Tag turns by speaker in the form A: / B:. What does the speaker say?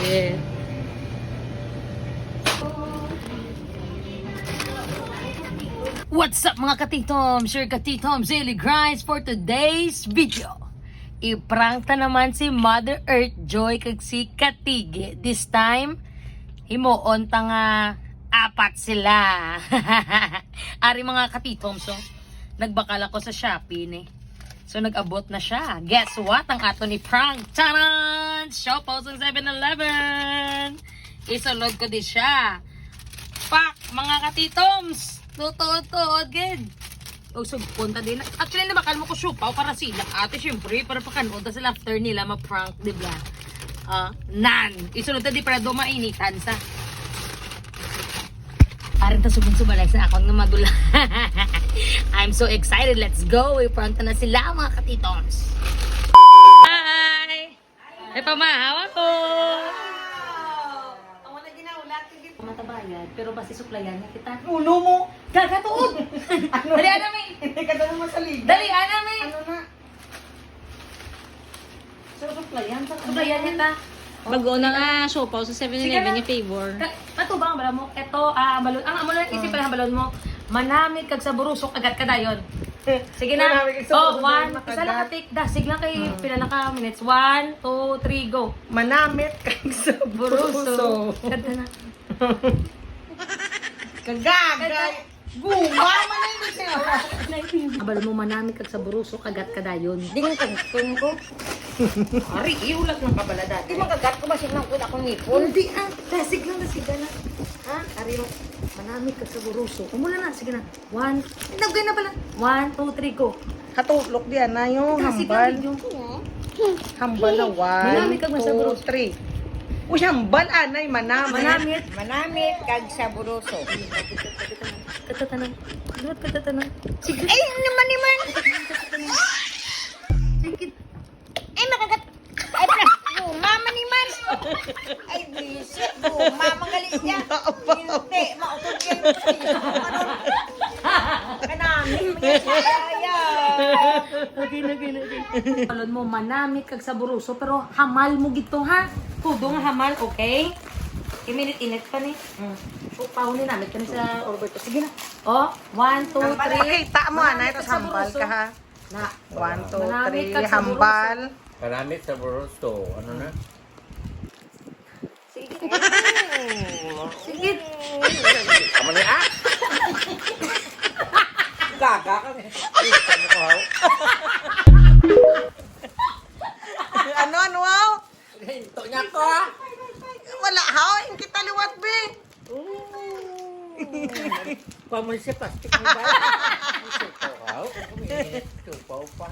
A: Yeah. What's up mga katitoms? Your katitoms daily grinds for today's video. I-prank ta naman si Mother Earth Joy kag si Katige. This time, himuon ta nga apat sila. Ari mga katitoms, so, nagbakal ako sa Shopee ni. So nag-abot na siya. Guess what? Ang ato ni prank. Taran! Shop po sa 7-Eleven. Isulod ko din siya. Pak! Mga katitoms! Tutuod-tuod, good. O, so, punta din. Actually, nabakal mo ko siupaw para sila. Ate, syempre, para pakanood na sila after nila ma-prank, diba? Nan. Isunod na di para dumainitan sa. Parang ta subong-subalay sa akong nga magula. I'm so excited. Let's go. I-prank na sila, mga katitoms. Hi! Ay, pamahawa ko! Matabayad, pero basi suplayan niya kita.
B: Ulo mo!
A: Gagatuod!
B: Ano?
A: Dali, anami!
B: Hindi ka doon naman sa liga.
A: Dali, anami!
B: Ano na? So, suplayan.
A: Suplayan niya ta.
C: Bago na nga siopaw sa 7-Eleven yung favor.
A: Matubang ang balon mo. Ito, balon. Ang amulan, isip pa ang balon mo. Manamit kag sa burusok, agad ka dayon. Sige na.
B: Manamit kag sa
A: Oh,
B: burusok,
A: 1. Isa lang ka-take. Dasig lang kay pila na ka minutes. 1, 2, 3, go.
B: Manamit kang sa buruso.
A: Ganda na.
B: Kagagay. Guma man na yun siya.
A: Ang balon mo manamit kag sa burusok, agad ka dayon.
B: Ding kagkun ko. Ari, iulat ng kabalada. Di makagat ko ba siya ng kuna kong ngipon?
A: Hindi dasig lang, dasig na. Ha? Ari mo. Manamit kag sa burusok. Umula na, sige na. 1. Nagay na pala. 1, 2, 3, go.
B: Hatutlok diyan na yung
A: Dasig
B: hambal.
A: lang yung
B: Hambal na 1,
A: Manamit kag sa
B: 2,
A: buruso.
B: 3. O hambal anay, manamit.
A: Manamit.
B: Manamit kag sa buruso.
A: Katatanan. Duwat katatanan. Sige.
B: Ay, naman.
A: Sige.
B: Ay, makagat. Ay, guma man naman. Ay, bisit. Guma, magalit niya. Hindi, mautog yan. Kanamit mo yan siya.
A: Okay. Palon mo, manamit kag sa buruso, pero hamal mo gito ha. Tudo nga hamal, okay? Iminit-init pa ni. So, paunin namin kami sa Orberto. Sige na. Oh, 1, 2, 3.
B: Kita mo, anay. Tapos hambal ka ha.
A: Na.
B: 1, 2,
A: Manamit kag
B: 3.
A: sa
B: Hambal.
D: Maramit sa burusto. Ano na?
A: Sige. Sige.
D: Amo na ah!
B: Gaga ka.
D: Ano ko haw?
B: Ano, wow?
D: Ito niya ko ah!
B: Wala, how? Yung kita liwat, be.
D: Pamul siya plastic mo ba? Ito ko haw? Ito pa.